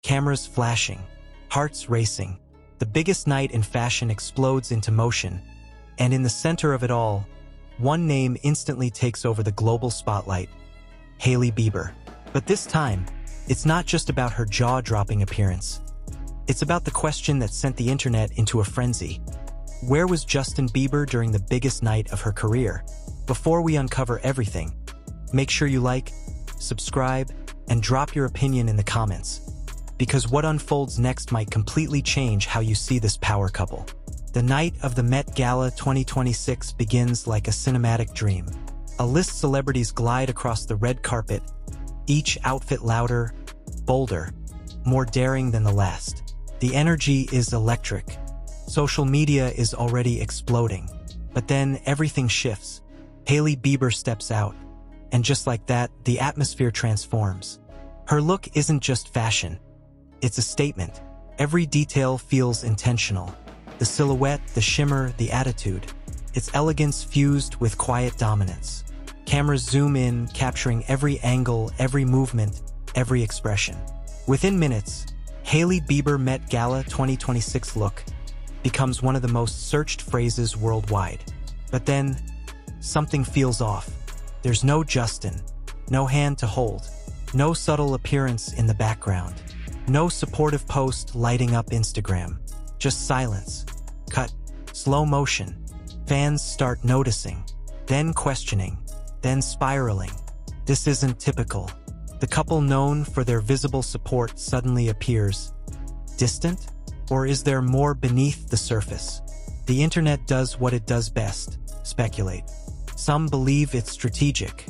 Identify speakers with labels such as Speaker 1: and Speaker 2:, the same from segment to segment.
Speaker 1: cameras flashing, hearts racing. The biggest night in fashion explodes into motion, and in the center of it all, one name instantly takes over the global spotlight: Hailey Bieber. But this time, it's not just about her jaw-dropping appearance. It's about the question that sent the internet into a frenzy. Where was Justin Bieber during the biggest night of her career? Before we uncover everything, make sure you like, subscribe, and drop your opinion in the comments, because what unfolds next might completely change how you see this power couple. The night of the Met Gala 2026 begins like a cinematic dream. A-list celebrities glide across the red carpet, each outfit louder, bolder, more daring than the last. The energy is electric. Social media is already exploding. But then everything shifts. Hailey Bieber steps out, and just like that, the atmosphere transforms. Her look isn't just fashion. It's a statement. Every detail feels intentional. The silhouette, the shimmer, the attitude. It's elegance fused with quiet dominance. Cameras zoom in, capturing every angle, every movement, every expression. Within minutes, Hailey Bieber Met Gala 2026 look becomes one of the most searched phrases worldwide. But then, something feels off. There's no Justin, no hand to hold, no subtle appearance in the background, no supportive post lighting up Instagram. Just silence. Cut. Slow motion. Fans start noticing, then questioning, then spiraling. This isn't typical. The couple known for their visible support suddenly appears distant? Or is there more beneath the surface? The internet does what it does best: speculate. Some believe it's strategic,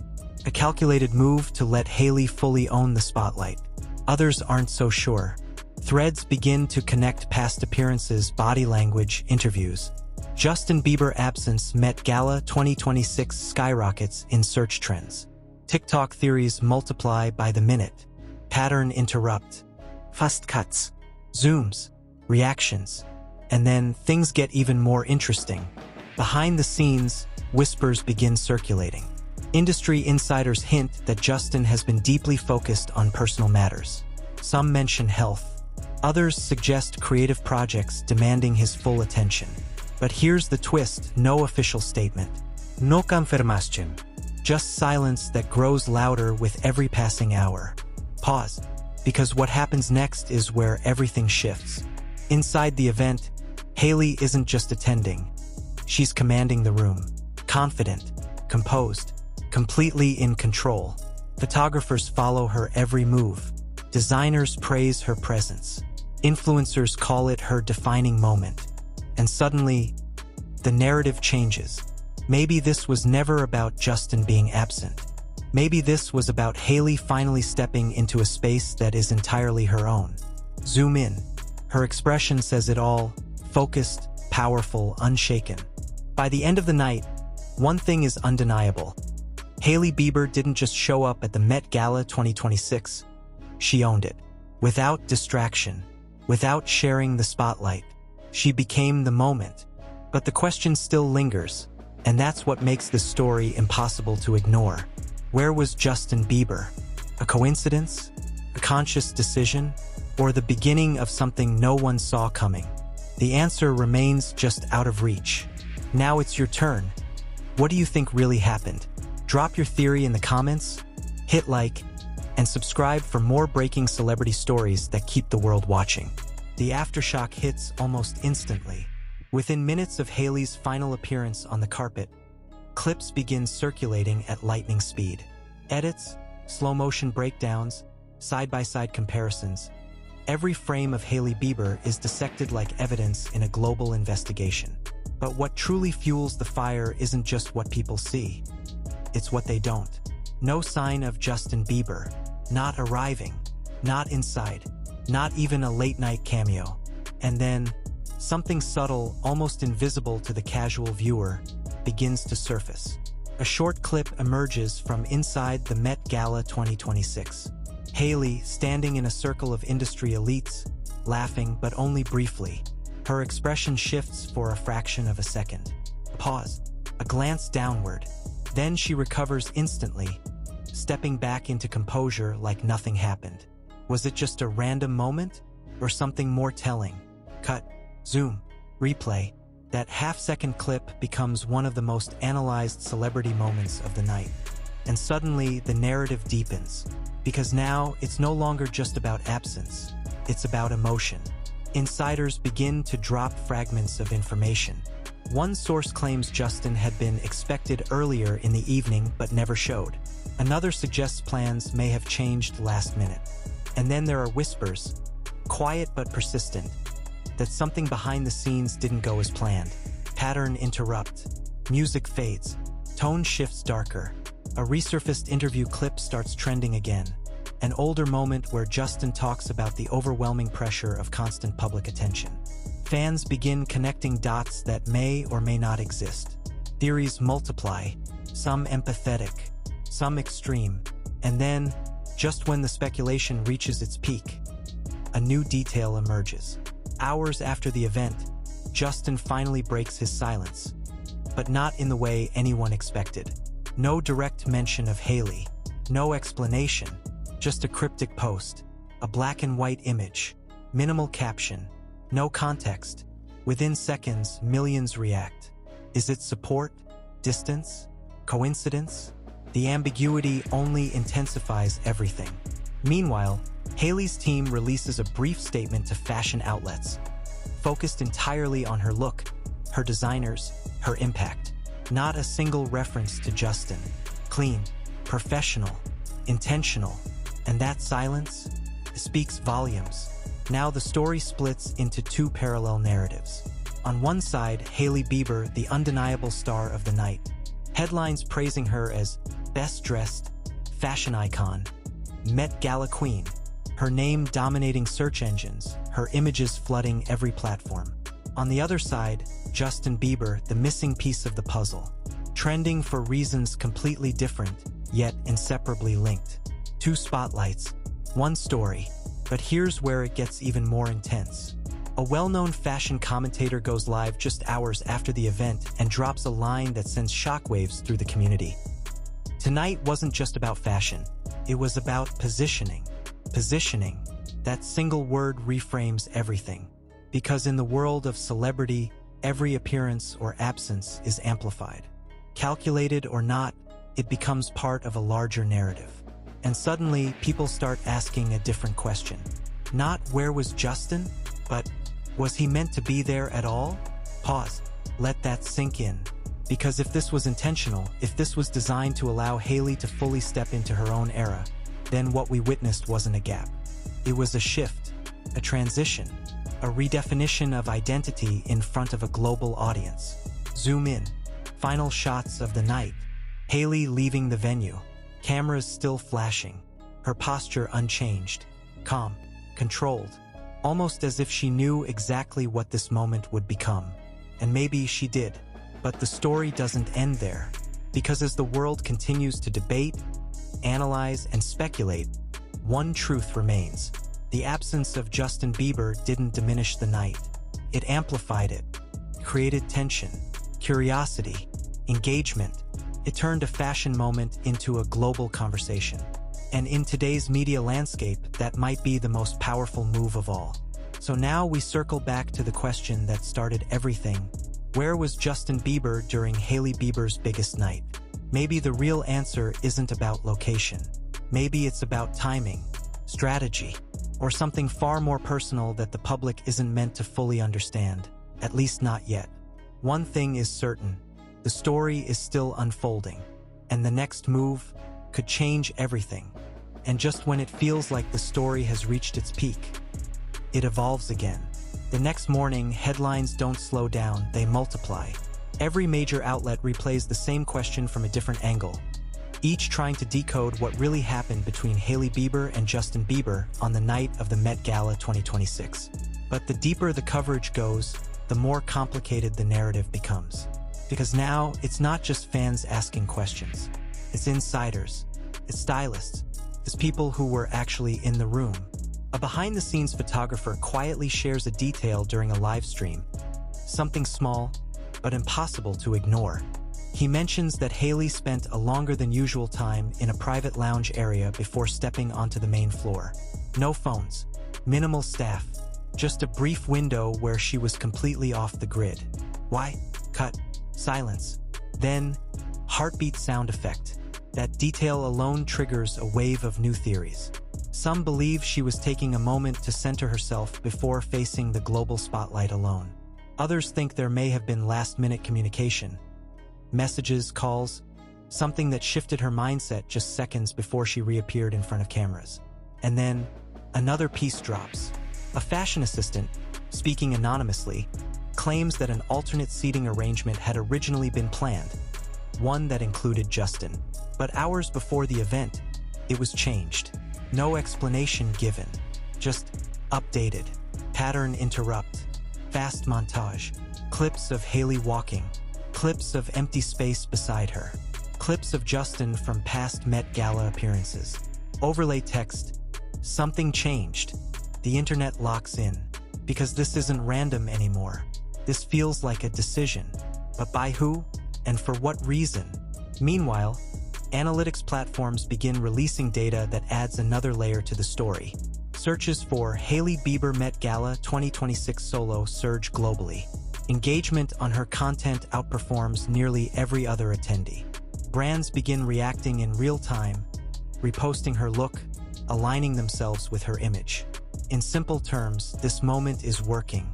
Speaker 1: a calculated move to let Hailey fully own the spotlight. Others aren't so sure. Threads begin to connect past appearances, body language, interviews. Justin Bieber absence Met Gala 2026 skyrockets in search trends. TikTok theories multiply by the minute. Pattern interrupt. Fast cuts. Zooms. Reactions. And then things get even more interesting. Behind the scenes, whispers begin circulating. Industry insiders hint that Justin has been deeply focused on personal matters. Some mention health. Others suggest creative projects demanding his full attention. But here's the twist: no official statement. No confirmation. Just silence that grows louder with every passing hour. Pause, because what happens next is where everything shifts. Inside the event, Hailey isn't just attending. She's commanding the room. Confident, composed, completely in control. Photographers follow her every move. Designers praise her presence. Influencers call it her defining moment. And suddenly, the narrative changes. Maybe this was never about Justin being absent. Maybe this was about Hailey finally stepping into a space that is entirely her own. Zoom in. Her expression says it all: focused, powerful, unshaken. By the end of the night, one thing is undeniable. Hailey Bieber didn't just show up at the Met Gala 2026. She owned it. Without distraction, without sharing the spotlight. She became the moment. But the question still lingers, and that's what makes this story impossible to ignore. Where was Justin Bieber? A coincidence? A conscious decision? Or the beginning of something no one saw coming? The answer remains just out of reach. Now it's your turn. What do you think really happened? Drop your theory in the comments, hit like, and subscribe for more breaking celebrity stories that keep the world watching. The aftershock hits almost instantly. Within minutes of Hailey's final appearance on the carpet, clips begin circulating at lightning speed. Edits, slow-motion breakdowns, side-by-side comparisons. Every frame of Hailey Bieber is dissected like evidence in a global investigation. But what truly fuels the fire isn't just what people see. It's what they don't. No sign of Justin Bieber. Not arriving. Not inside. Not even a late-night cameo. And then, something subtle, almost invisible to the casual viewer, begins to surface. A short clip emerges from inside the Met Gala 2026. Hailey, standing in a circle of industry elites, laughing but only briefly. Her expression shifts for a fraction of a second. A pause. A glance downward. Then she recovers instantly, stepping back into composure like nothing happened. Was it just a random moment? Or something more telling? Cut, zoom, replay. That half-second clip becomes one of the most analyzed celebrity moments of the night. And suddenly, the narrative deepens. Because now, it's no longer just about absence. It's about emotion. Insiders begin to drop fragments of information. One source claims Justin had been expected earlier in the evening but never showed. Another suggests plans may have changed last minute. And then there are whispers, quiet but persistent, that something behind the scenes didn't go as planned. Pattern interrupt. Music fades. Tone shifts darker. A resurfaced interview clip starts trending again. An older moment where Justin talks about the overwhelming pressure of constant public attention. Fans begin connecting dots that may or may not exist. Theories multiply, some empathetic, some extreme, and then, just when the speculation reaches its peak, a new detail emerges. Hours after the event, Justin finally breaks his silence, but not in the way anyone expected. No direct mention of Hailey, no explanation, just a cryptic post, a black and white image, minimal caption, no context. Within seconds, millions react. Is it support? Distance? Coincidence? The ambiguity only intensifies everything. Meanwhile, Hailey's team releases a brief statement to fashion outlets, focused entirely on her look, her designers, her impact. Not a single reference to Justin. Clean, professional, intentional. And that silence speaks volumes. Now the story splits into two parallel narratives. On one side, Hailey Bieber, the undeniable star of the night. Headlines praising her as best dressed, fashion icon, Met Gala queen. Her name dominating search engines, her images flooding every platform. On the other side, Justin Bieber, the missing piece of the puzzle. Trending for reasons completely different, yet inseparably linked. Two spotlights, one story. But here's where it gets even more intense. A well-known fashion commentator goes live just hours after the event and drops a line that sends shockwaves through the community. Tonight wasn't just about fashion. It was about positioning. Positioning. That single word reframes everything. Because in the world of celebrity, every appearance or absence is amplified. Calculated or not, it becomes part of a larger narrative. And suddenly, people start asking a different question. Not where was Justin, but was he meant to be there at all? Pause. Let that sink in. Because if this was intentional, if this was designed to allow Hailey to fully step into her own era, then what we witnessed wasn't a gap. It was a shift, a transition, a redefinition of identity in front of a global audience. Zoom in. Final shots of the night. Hailey leaving the venue. Cameras still flashing. Her posture unchanged. Calm. Controlled. Almost as if she knew exactly what this moment would become. And maybe she did. But the story doesn't end there. Because as the world continues to debate, analyze, and speculate, one truth remains. The absence of Justin Bieber didn't diminish the night. It amplified it. Created tension, curiosity, engagement. It turned a fashion moment into a global conversation. And in today's media landscape, that might be the most powerful move of all. So now we circle back to the question that started everything. Where was Justin Bieber during Hailey Bieber's biggest night? Maybe the real answer isn't about location. Maybe it's about timing, strategy, or something far more personal that the public isn't meant to fully understand, at least not yet. One thing is certain, the story is still unfolding, and the next move could change everything. And just when it feels like the story has reached its peak, it evolves again. The next morning, headlines don't slow down, they multiply. Every major outlet replays the same question from a different angle, each trying to decode what really happened between Hailey Bieber and Justin Bieber on the night of the Met Gala 2026. But the deeper the coverage goes, the more complicated the narrative becomes. Because now, it's not just fans asking questions. It's insiders, it's stylists, it's people who were actually in the room. A behind-the-scenes photographer quietly shares a detail during a live stream. Something small, but impossible to ignore. He mentions that Hailey spent a longer than usual time in a private lounge area before stepping onto the main floor. No phones, minimal staff, just a brief window where she was completely off the grid. Why? Cut. Silence. Then, heartbeat sound effect. That detail alone triggers a wave of new theories. Some believe she was taking a moment to center herself before facing the global spotlight alone. Others think there may have been last-minute communication. Messages, calls, something that shifted her mindset just seconds before she reappeared in front of cameras. And then, another piece drops. A fashion assistant, speaking anonymously, claims that an alternate seating arrangement had originally been planned, one that included Justin. But hours before the event, it was changed. No explanation given, just updated. Pattern interrupt. Fast montage. Clips of Hailey walking. Clips of empty space beside her. Clips of Justin from past Met Gala appearances. Overlay text. Something changed. The internet locks in. Because this isn't random anymore. This feels like a decision. But by who? And for what reason? Meanwhile, analytics platforms begin releasing data that adds another layer to the story. Searches for Hailey Bieber Met Gala 2026 solo surge globally. Engagement on her content outperforms nearly every other attendee. Brands begin reacting in real time, reposting her look, aligning themselves with her image. In simple terms, this moment is working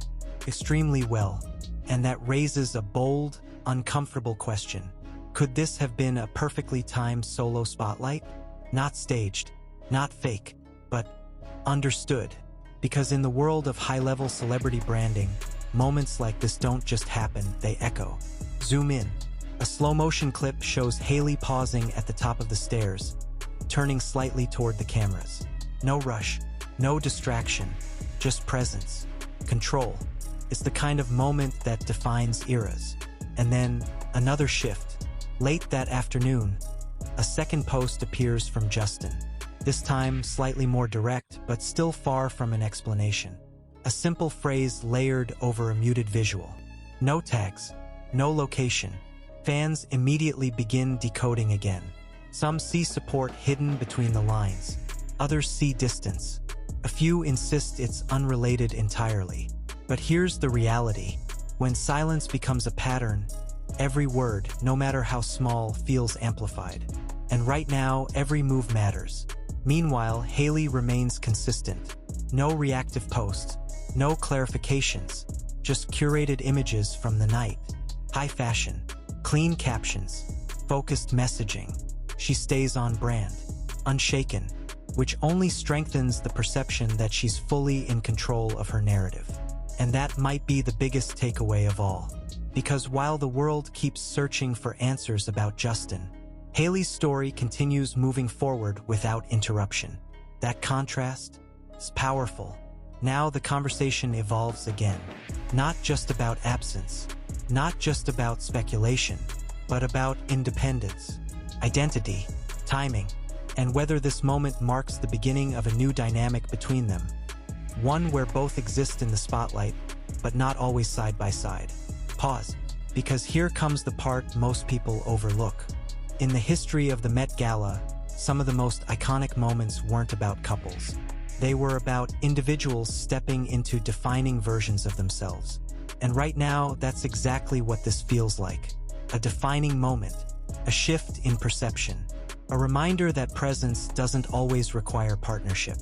Speaker 1: extremely well, and that raises a bold, uncomfortable question. Could this have been a perfectly timed solo spotlight? Not staged, not fake, but understood. Because in the world of high-level celebrity branding, moments like this don't just happen, they echo. Zoom in. A slow-motion clip shows Hailey pausing at the top of the stairs, turning slightly toward the cameras. No rush, no distraction, just presence, control. It's the kind of moment that defines eras. And then, another shift. Late that afternoon, a second post appears from Justin. This time, slightly more direct, but still far from an explanation. A simple phrase layered over a muted visual. No tags, no location. Fans immediately begin decoding again. Some see support hidden between the lines. Others see distance. A few insist it's unrelated entirely. But here's the reality. When silence becomes a pattern, every word, no matter how small, feels amplified. And right now, every move matters. Meanwhile, Hailey remains consistent. No reactive posts, no clarifications, just curated images from the night. High fashion, clean captions, focused messaging. She stays on brand, unshaken, which only strengthens the perception that she's fully in control of her narrative. And that might be the biggest takeaway of all. Because while the world keeps searching for answers about Justin, Hailey's story continues moving forward without interruption. That contrast is powerful. Now the conversation evolves again. Not just about absence, not just about speculation, but about independence, identity, timing, and whether this moment marks the beginning of a new dynamic between them. One where both exist in the spotlight, but not always side by side. Pause, because here comes the part most people overlook. In the history of the Met Gala, some of the most iconic moments weren't about couples. They were about individuals stepping into defining versions of themselves. And right now, that's exactly what this feels like. A defining moment, a shift in perception, a reminder that presence doesn't always require partnership.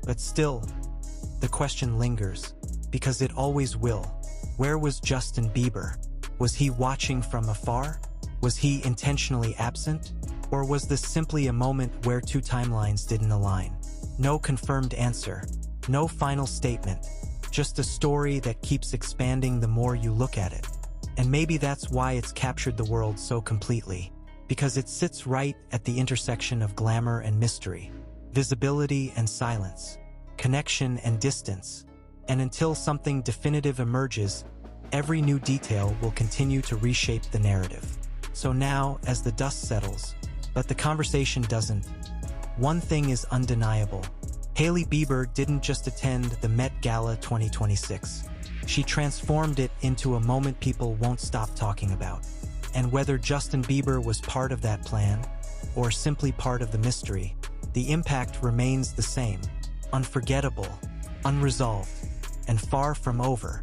Speaker 1: But still, the question lingers, because it always will. Where was Justin Bieber? Was he watching from afar? Was he intentionally absent? Or was this simply a moment where two timelines didn't align? No confirmed answer, no final statement, just a story that keeps expanding the more you look at it. And maybe that's why it's captured the world so completely, because it sits right at the intersection of glamour and mystery, visibility and silence, connection and distance. And until something definitive emerges, every new detail will continue to reshape the narrative. So now, as the dust settles, but the conversation doesn't, one thing is undeniable. Hailey Bieber didn't just attend the Met Gala 2026. She transformed it into a moment people won't stop talking about. And whether Justin Bieber was part of that plan, or simply part of the mystery, the impact remains the same. unforgettable, unresolved, and far from over.